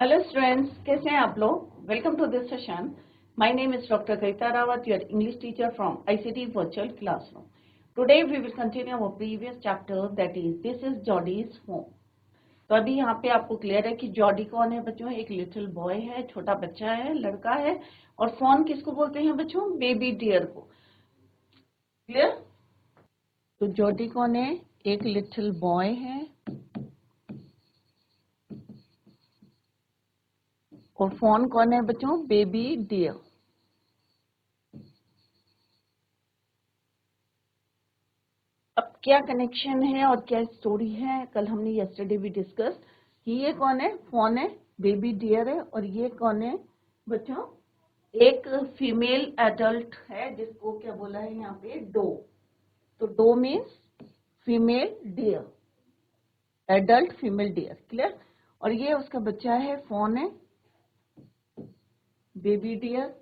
Hello students, कैसे हैं आप लोग? Welcome to this session. My name is Dr. Karita Rawat, your English teacher from ICT Virtual Classroom. Today we will continue our previous chapter, that is This is Jodie's Phone. तो अभी यहाँ पे आपको clear है कि Jordi कौन है बच्चों? एक लिटिल बॉय है, छोटा बच्चा है, लड़का है। और फोन किसको बोलते हैं बच्चों? बेबी डियर को। क्लियर? तो जॉडी कौन है? एक लिटिल बॉय है और फोन कौन है बच्चों? Baby deer. अब क्या कनेक्शन है और क्या स्टोरी है, कल हमने यस्टरडे भी डिस्कस कि ये कौन है? फोन है, बेबी डियर है। और ये कौन है बच्चों? एक फीमेल एडल्ट है जिसको क्या बोला है यहाँ पे? डो। तो doe means female deer, adult female deer. Clear? और ये उसका बच्चा है, फोन है, बेबी डियर।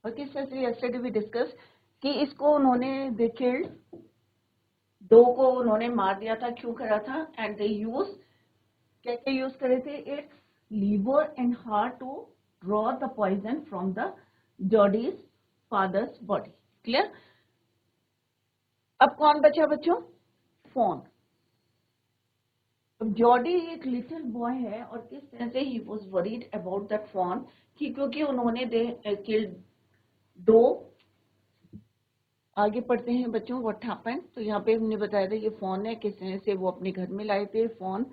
और किस तरह से यस्टरडे भी डिस्कस कि इसको उन्होंने देखिल्ड, डो को उन्होंने मार दिया था। क्यों करा था? एंड दे यूज, क्या क्या यूज करे थे? Its liver and heart to draw the poison from the Jody's father's body. Clear? अब कौन बचा बच्चों? फोन। अब जॉडी एक लिटिल बॉय है और किस तरह से ही was worried about that phone कि क्योंकि उन्होंने दे किल्ड डो। आगे पढ़ते हैं बच्चों व्हाट हैपेंड। तो यहाँ पे हमने बताया था ये फोन है, किस तरह से वो अपने घर में लाए थे। फोन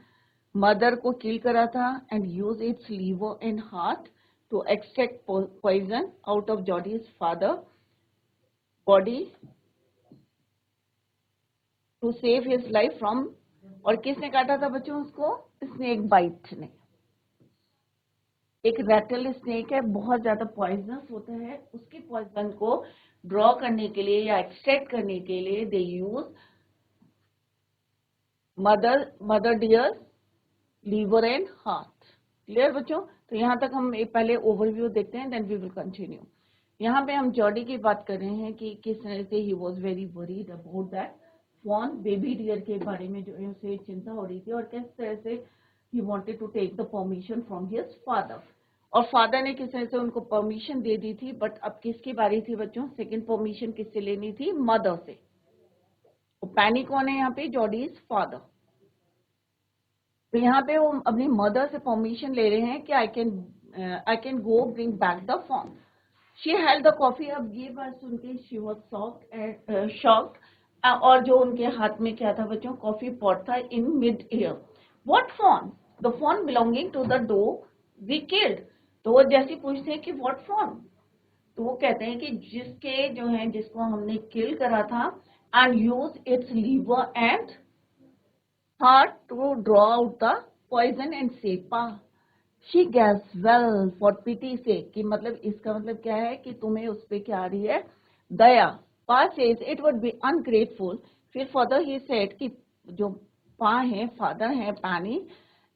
मदर को किल करा था and use its liver and heart to extract poison out of Jody's father body to save his life from. और किसने काटा था बच्चों उसको? स्नेक बाइट ने। एक रैटल स्नेक है, बहुत ज्यादा पॉइजनस होता है। उसके पॉइजन को ड्रॉ करने के लिए या एक्सट्रैक्ट करने के लिए they use mother deer liver and heart. Clear बच्चों? तो यहाँ तक हम पहले ओवरव्यू देखते हैं, देन वी विल कंटिन्यू। यहाँ पे हम जॉडी की बात कर रहे हैं कि किस तरह से ही was very worried about that fawn, baby deer के बारे में जो है उसे चिंता हो रही थी और किस तरह से ही wanted to take the permission from his father. और फादर ने किस तरह से उनको परमिशन दे दी थी। बट अब किसकी बारी थी बच्चों? सेकंड परमिशन किससे लेनी थी? मदर से। तो पैनी कौन है यहाँ पे? Jodie's father. तो यहाँ पे वो अपनी मदर से परमिशन ले रहे हैं कि I can go bring back the phone. She held the coffee. अब ये बात सुन के शी वॉज शॉक्ड। और जो उनके हाथ में क्या था बच्चों? कॉफी पॉट था in mid air. What fawn? The fawn belonging to the doe we killed. तो वो जैसे पूछते हैं कि व्हाट फोन, तो वो कहते हैं कि जिसके जो है जिसको हमने किल करा था and use its liver and heart to draw out the poison and save Pa. She gas well for pity से, कि मतलब इसका मतलब क्या है कि तुम्हें उस पर क्या आ रही है? दया। Pa says it would be ungrateful. फिर फर्दर ही सेड कि जो पा है, फादर है Penny,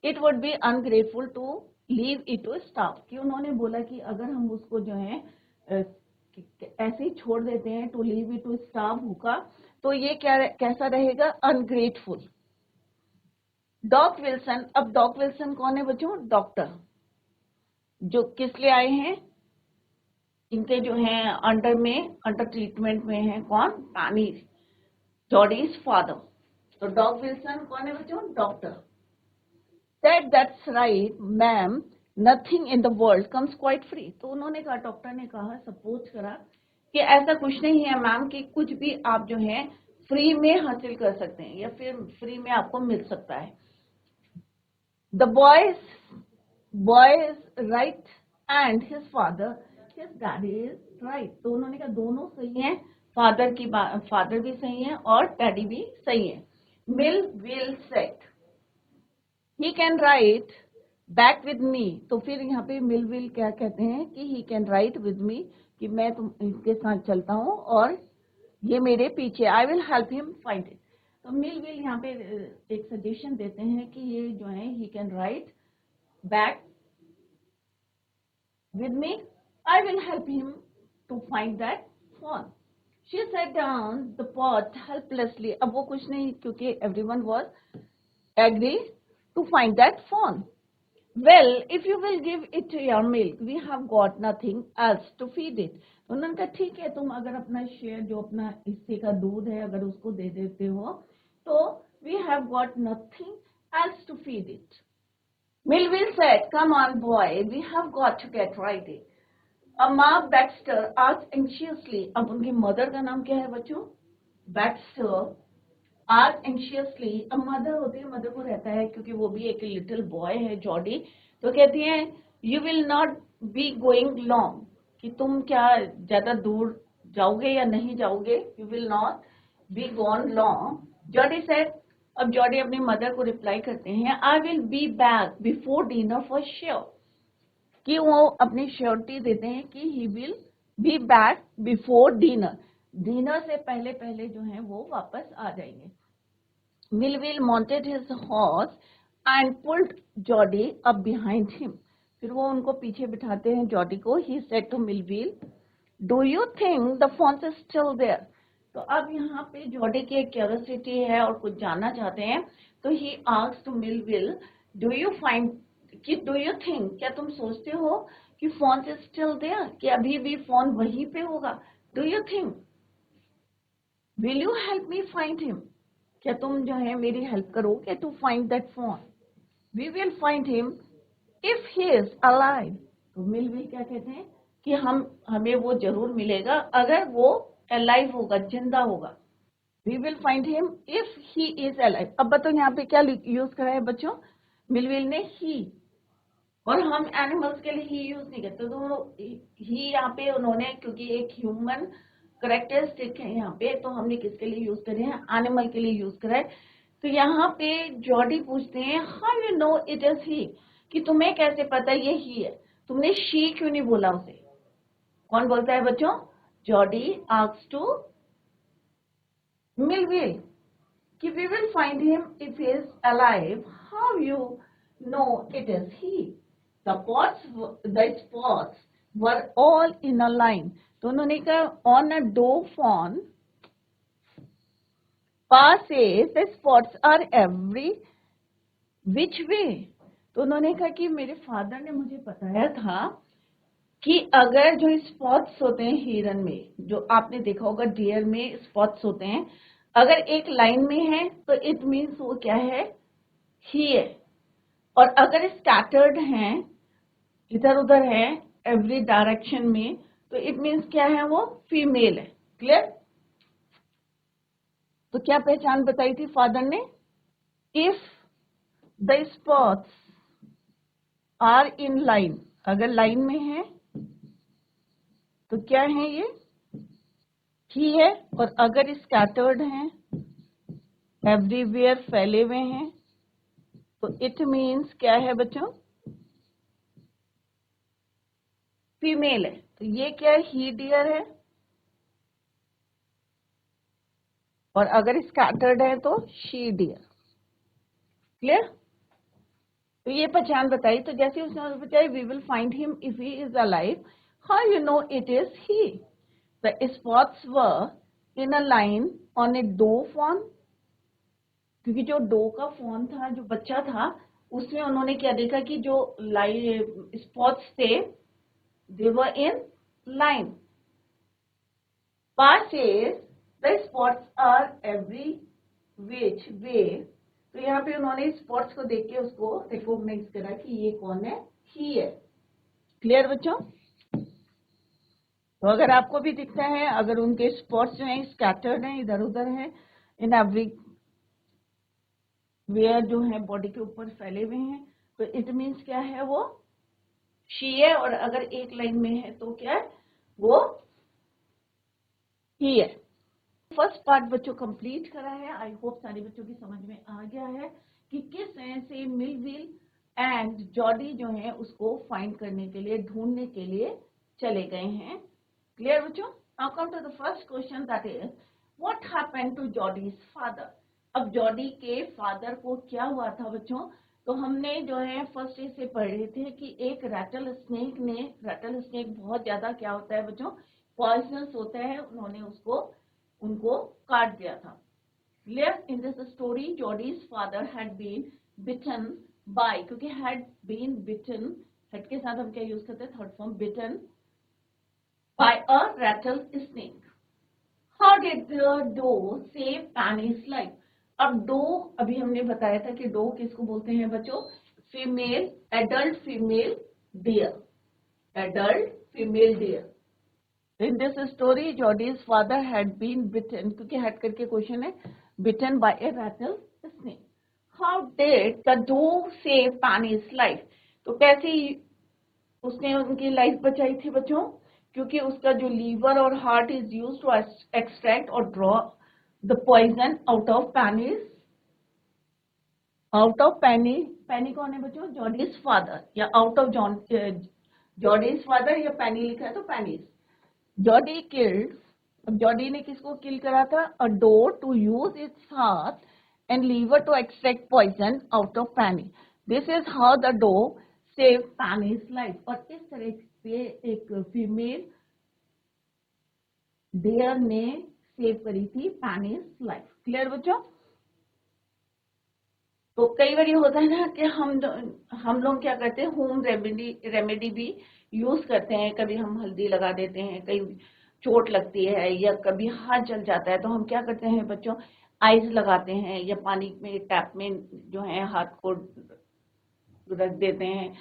it would be ungrateful to leave it to starve. कि उन्होंने बोला कि अगर हम उसको जो है ऐसे ही छोड़ देते हैं, to leave it to starve भूखा, तो ये क्या कैसा रहेगा? अनग्रेटफुल। Doc Wilson. अब डॉक विल्सन कौन है बच्चों? डॉक्टर, जो किस लिए आए हैं? इनके जो है अंडर ट्रीटमेंट में है कौन? पैनी, जॉडीज फादर। तो डॉक विल्सन कौन है बच्चों? Doctor. Said that's right ma'am, nothing in the world comes quite free. तो उन्होंने कहा, डॉक्टर ने कहा, सपोज करा कि ऐसा कुछ नहीं है मैम कि कुछ भी आप जो है फ्री में हासिल कर सकते हैं या फिर फ्री में आपको मिल सकता है। The boy is right and his father, his daddy is right. तो उन्होंने कहा दोनों सही हैं, फादर भी सही है और डैडी भी सही है। Millwheel said he can ride back with me. तो फिर यहाँ पे मिल विल क्या कहते हैं कि ही कैन राइट विद मी, कि मैं तुम इसके साथ चलता हूँ और ये मेरे पीछे, I will help him find it. तो मिल विल यहाँ पे एक सजेशन देते हैं कि ये जो है ही can ride back with me, I will help him to find that phone. She sat down the pot helplessly. अब वो कुछ नहीं, क्योंकि everyone was agree to find that phone. well, if you will give it your milk, we have got nothing else to feed it. उन्होंने कहा ठीक है, तुम अगर अपना शेयर जो अपना हिस्से का दूध है अगर उसको दे देते हो तो we have got nothing else to feed it. Millville said, come on boy, we have got to get ready. Ma Baxter asked anxiously. अब उनकी मदर का नाम क्या है बच्चों? Baxter asked anxiously. अब मदर होती है, मदर को रहता है क्योंकि वो भी एक लिटिल बॉय है जॉडी, तो कहती है you will not be going long, कि तुम क्या ज्यादा दूर जाओगे या नहीं जाओगे, you will not be gone long. Jordi said, अब जॉडी अपनी मदर को रिप्लाई करते हैं, I will be back before dinner for sure, कि वो अपनी श्योरिटी देते हैं कि he will be back before dinner, dinner से पहले पहले जो है वो वापस आ जाएंगे. Millville mounted his horse and pulled Jody up behind him. फिर वो उनको पीछे बिठाते हैं जॉडी को. He said to Millville, Do you think the font is still there? तो अब यहाँ पे जॉडी की एक क्यूरियोसिटी है और कुछ जानना चाहते हैं, तो he asked to Millville, Do you think, क्या तुम सोचते हो कि font is still there, कि अभी भी font वहीं पे होगा? Do you think? Will you help me find him? क्या तुम जो है मेरी हेल्प करोगे to find that fawn? We will find him if he is alive. तो मिलविल क्या कहते हैं कि हमें वो जरूर मिलेगा अगर वो अलाइव होगा, जिंदा होगा. We will find him if he is alive. अब बताओ यहाँ पे क्या यूज करा है बच्चों? मिलविल ने ही, और हम एनिमल्स के लिए ही यूज नहीं करते, तो ही यहाँ पे उन्होंने, क्योंकि एक ह्यूमन करेक्टरिस्टिक है यहाँ पे, तो हमने किसके लिए यूज करे हैं? एनिमल के लिए यूज करा है. तो यहाँ पे जॉडी पूछते हैं, how you know it is ही, कि तुम्हें कैसे पता ये ही है, तुमने शी क्यों नहीं बोला उसे? कौन बोलता है बच्चों? जॉडी आस्क्स टू मिलविल कि we will find him if he is alive, how you know it is he? The spots were all in a line. तो उन्होंने कहा on a doe fawn passes the spots are every which way. तो उन्होंने कहा कि मेरे father ने मुझे बताया था कि अगर जो स्पॉट्स होते हैं हिरन में, जो आपने देखा होगा डियर में स्पॉट्स होते हैं, अगर एक लाइन में है तो इट मीन्स वो क्या है? ही है. और अगर स्कैटर्ड हैं, इधर उधर है एवरी डायरेक्शन में, तो इट मीन्स क्या है? वो फीमेल है. क्लियर? तो क्या पहचान बताई थी फादर ने? If the spots are in line, अगर लाइन में है तो क्या है? ये ही है. और अगर स्कैटर्ड हैं, एवरीवेयर फैले हुए हैं, तो इट मीन्स क्या है बच्चों? फीमेल है. तो ये क्या है? ही डियर है. और अगर स्कैटर्ड है तो शी डियर. क्लियर? तो ये पहचान बताई. तो जैसे उसने बताया, we will find him if he is alive, how you know it is he? The spots were in a line on a doe fawn, क्योंकि जो डो का फॉन था, जो बच्चा था, उसमें उन्होंने क्या देखा कि जो स्पॉट्स थे, they were in line. Passes, the spots are every which way. तो यहाँ पे उन्होंने स्पॉट्स को देख के उसको रिकॉग्नाइज करा कि ये कौन है? ही है. क्लियर बच्चों? तो अगर आपको भी दिखता है, अगर उनके स्पॉट्स जो हैं स्कैटर्ड हैं, इधर उधर हैं, इन एवरी वेयर जो है बॉडी के ऊपर फैले हुए हैं, तो इट मीन्स क्या है? वो शी है. और अगर एक लाइन में है तो क्या है? वो ही है. फर्स्ट पार्ट बच्चों कंप्लीट करा है. आई होप सारे बच्चों की समझ में आ गया है कि किस तरह से मिलविल एंड जॉडी जो है उसको फाइंड करने के लिए, ढूंढने के लिए चले गए हैं. क्लियर बच्चों? Now come to the first question, that is what happened to Jody's father. अब जॉडी के फादर को क्या हुआ था बच्चों? तो हमने जो है फर्स्ट से पढ़े थे कि एक रैटल स्नेक बहुत ज्यादा क्या होता है बच्चों? पॉइजनस होता है. उन्होंने उनको काट दिया था. Left in this story, Jodie's father had been bitten by, क्योंकि हैड बीन बिटन, हैड के साथ हम क्या यूज करते हैं, third form, bitten by a rattle snake. How did the doe save Penny's life? अब डो, अभी हमने बताया था कि डो किसको बोलते हैं बच्चों, female, adult female deer, adult female deer. In this story, Jodie's father had been bitten, क्योंकि had करके क्वेश्चन है, bitten by a rattlesnake. How did the dog save Penny's life? तो कैसे उसने उनकी लाइफ बचाई थी बच्चों, क्योंकि उसका जो लीवर और heart is use to extract और draw the poison out of Penny's, out of Penny, Penny कौन है बच्चों, जॉडीज फादर, या out of John, Jody's father या पैनी लिखा है तो पैनीज। जॉडी किल्ड, अब जॉडी ने किसको किल करा था, a doe to use its heart and liver to extract poison out of Penny. This is how the doe save Penny's life. और इस तरह से एक फीमेल डियर ने सेव करी थी पैनीज लाइफ। क्लियर बच्चों? तो कई बार होता है ना कि हम लोग क्या करते हैं, होम रेमेडी भी यूज करते हैं। कभी हम हल्दी लगा देते हैं, कहीं चोट लगती है या कभी हाथ जल जाता है, तो हम क्या करते हैं बच्चों, आइस लगाते हैं या पानी में टैप में जो है हाथ को रख देते हैं,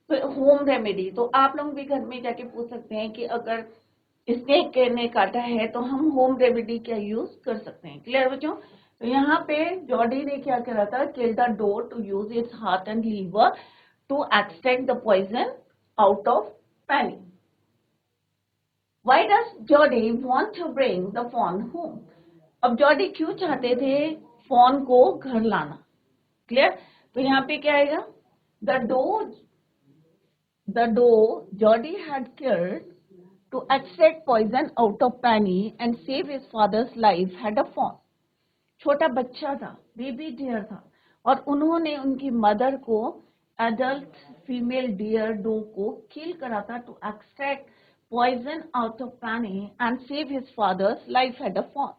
तो होम रेमेडी। तो आप लोग भी घर में जाके पूछ सकते हैं कि अगर स्नेक ने काटा है तो हम होम रेमेडी क्या यूज कर सकते हैं। क्लियर बच्चों? तो यहाँ पे जॉडी ने क्या करा था, kill the doe to use its heart and liver to extract the poison out of Penny. Why does Jody want to bring the fawn home? अब जॉडी क्यों चाहते थे फॉन को घर लाना? क्लियर? तो यहाँ पे क्या आएगा, the doe Jody had killed to extract poison out of Penny and save his father's life had a fawn. छोटा बच्चा था, बेबी डियर था, और उन्होंने उनकी मदर को, एडल्ट फीमेल डियर डो को किल करा था to extract poison out of Penny and save his father's life had a fawn.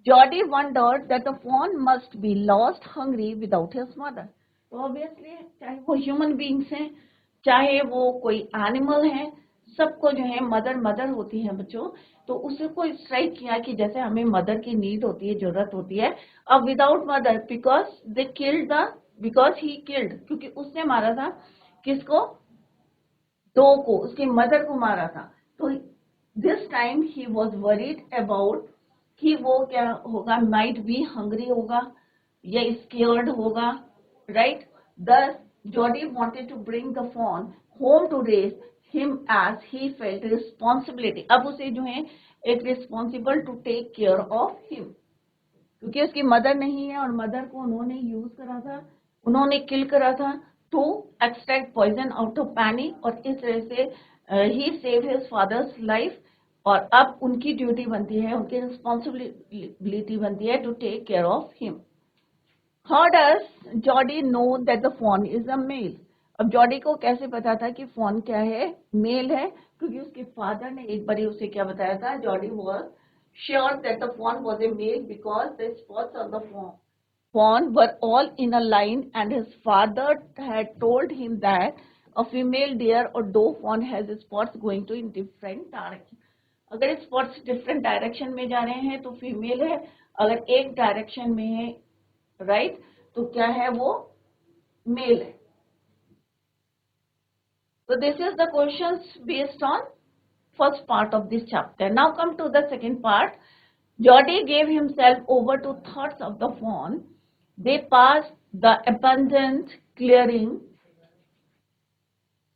Jody wondered that the fawn must be lost hungry without his mother. तो obviously चाहे वो human beings हैं, चाहे वो कोई एनिमल है, सबको जो है मदर मदर होती है बच्चों। तो उसको स्ट्राइक किया कि जैसे हमें मदर की नीड होती है, जरूरत होती है। अब without mother, because they killed the, because he killed, क्योंकि उसने मारा था किसको, डो को, उसकी मदर को मारा था। तो this time he was worried about कि वो क्या होगा, माइट बी हंग्री होगा या स्केयर्ड होगा, right. Thus Jody wanted to bring the fawn home to raise him as he felt responsibility. अब उसे जो है एक responsible to take care of him, क्योंकि उसकी मदर नहीं है और मदर को उन्होंने यूज करा था, उन्होंने किल करा था to extract poison out of Penny, और इस तरह से ही सेव हिज फादर्स लाइफ। और अब उनकी ड्यूटी बनती है, उनकी रिस्पॉन्सिबिलिटी बनती है to take care of him. How does Jody know that the fawn is a male? अब जॉडी को कैसे पता था कि फॉन क्या है, मेल है? क्योंकि उसके फादर ने एक बार उसे क्या बताया था, Jody was sure that the fawn was a male because the spots on the fawn were all in a line, and his father had told him that a female deer or doe fawn has spots going to in different direction. अगर spots different direction में जा रहे हैं तो female है, अगर एक direction में है, राइट, तो क्या है, वो मेल है। So this is the questions based on first part of this chapter. Now come to the second part. Jody gave himself over to thoughts of the fawn. They passed the abundant clearing.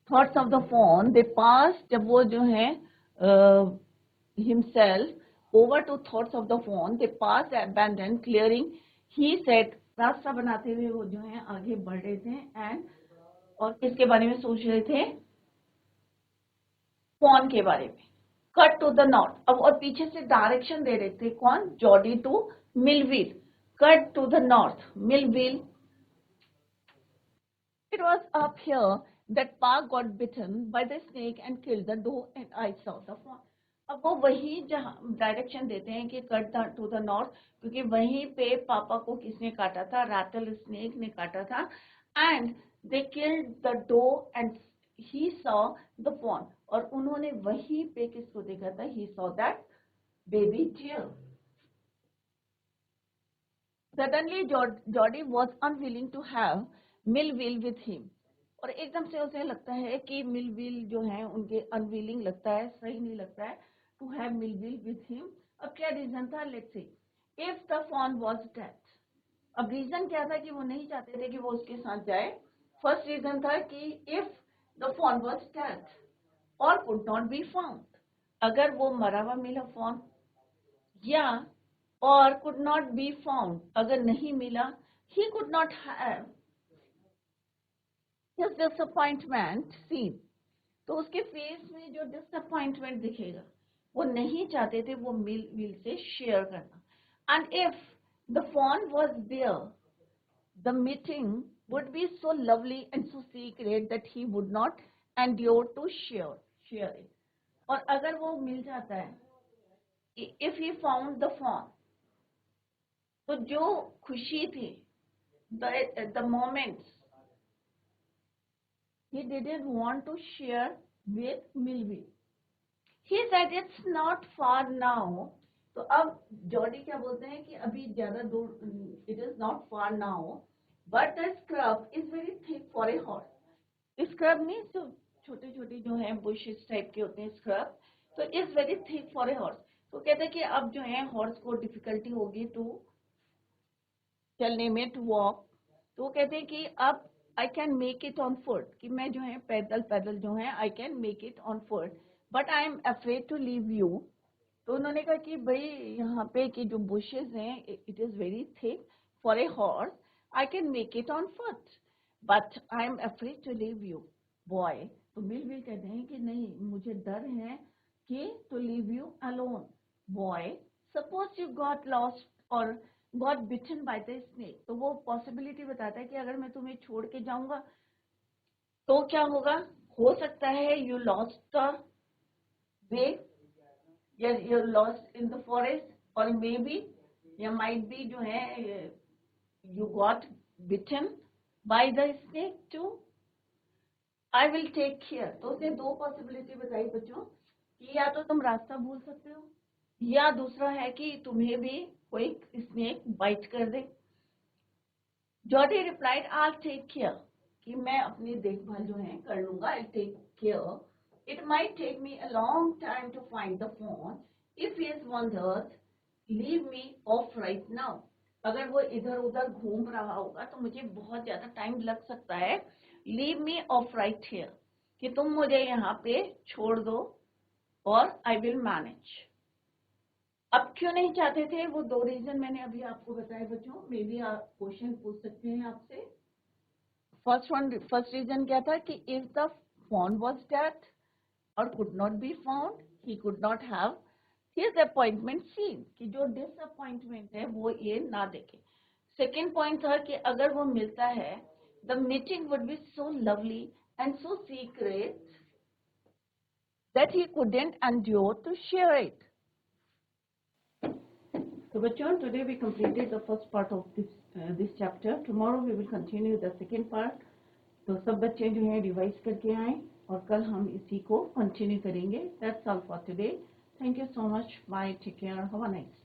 Thoughts of the fawn. They passed, जब वो जो है himself over to thoughts of the fawn. They passed the abandoned clearing. He said, रास्ता बनाते हुए वो जो है आगे बढ़ रहे थे, एंड और किसके बारे में सोच रहे थे, फॉन के बारे में। कट टू द नॉर्थ, अब और पीछे से डायरेक्शन दे रहे थे, कौन, Jody to Millwheel. Cut to the north, Millwheel. It was up here that पार्क got bitten by the snake and killed the doe and I saw the fawn. अब वो वही जहाँ डायरेक्शन देते हैं कि कट टू द नॉर्थ, क्योंकि वहीं पे पापा को किसने काटा था, रैटल स्नेक ने काटा था, and they killed the doe and he saw the fawn. और उन्होंने वहीं पे किसको देखा था? He saw that baby deer. Suddenly Jody was unwilling to have Millville with him. और एकदम से उसे लगता है कि मिलविल जो है उनके अनविलिंग लगता है, सही नहीं लगता है to have Millwheel with him. अब क्या रीजन था? Let's see. If the fawn was dead. अब रीजन क्या था कि वो नहीं चाहते थे कि वो उसके साथ जाए? फर्स्ट रीजन था कि if the fawn was dead और कुड नॉट बी फाउंड. अगर वो मरा हुआ मिला फॉन या और कुड नॉट बी फाउंड, अगर नहीं मिला, ही could not have his disappointment seen. तो उसके फेस में जो डिसअपॉइंटमेंट दिखेगा, वो नहीं चाहते थे वो मिल से शेयर करना. And if the fawn was there, the meeting would be so lovely and so secret that he would not endure to share it. और अगर वो मिल जाता है, if he found the fawn, तो जो खुशी थी, the moments, he didn't want to share with Millville. He said it's not far now. तो अब जॉडी क्या बोलते हैं कि अभी ज्यादा दूर, it is not far now, but the scrub is very thick for a horse. Scrub means जो छोटे छोटे जो है bushes टाइप के होते हैं scrub, तो is very thick for a horse. तो कहते हैं कि अब जो है हॉर्स को डिफिकल्टी होगी टू चलने में, टू वॉक. तो वो कहते हैं कि अब I can make it on foot, कि मैं जो है पैदल जो है I can make it on foot, but I am afraid to leave you. तो उन्होंने कहा कि भाई यहाँ पे कि जो बुशेस हैं it is very thick for a horse, I can make it on foot but I am afraid to leave you boy. तो मिलविल कहते हैं कि नहीं, मुझे डर है कि to leave you alone boy. Suppose you got lost और got bitten by the snake. तो वो पॉसिबिलिटी बताता है कि अगर मैं तुम्हें छोड़ के जाऊंगा तो क्या होगा? हो सकता है you lost the way, you lost in the forest, और मे बी या माइट बी जो है you got bitten by the snake too. I will take care. तो उसने दो पॉसिबिलिटी बताई बच्चों कि या तो तुम रास्ता भूल सकते हो, या दूसरा है कि तुम्हें भी कोई स्नेक बाइट कर दे. Jody replied I take care, कि मैं अपनी देखभाल जो है कर लूंगा. I take care. It might take me a long time to find the fawn. If he is wandered, leave me off right now. अगर वो इधर उधर घूम रहा होगा तो मुझे बहुत ज्यादा टाइम लग सकता है. Leave me off right here, कि तुम मुझे यहाँ पे छोड़ दो और आई विल मैनेज. अब क्यों नहीं चाहते थे? वो दो रीजन मैंने अभी आपको बताए बच्चों. मे बी आप क्वेश्चन पूछ सकते हैं आपसे. फर्स्ट रीजन क्या था कि if the fawn was dead और could not be found, he could not have his appointment seen, कि जो डिसअपॉइंटमेंट है वो ये ना देखे. सेकेंड पॉइंट था कि अगर वो मिलता है, the meeting would be so lovely and so secret that he couldn't endure to share it. So bachon, today we completed the first part of this chapter. Tomorrow we will continue the second part. तो सब बच्चे जो हैं revise करके आए और कल हम इसी को कंटिन्यू करेंगे. That's all for today. Thank you so much. Bye. Take care. Have a nice day.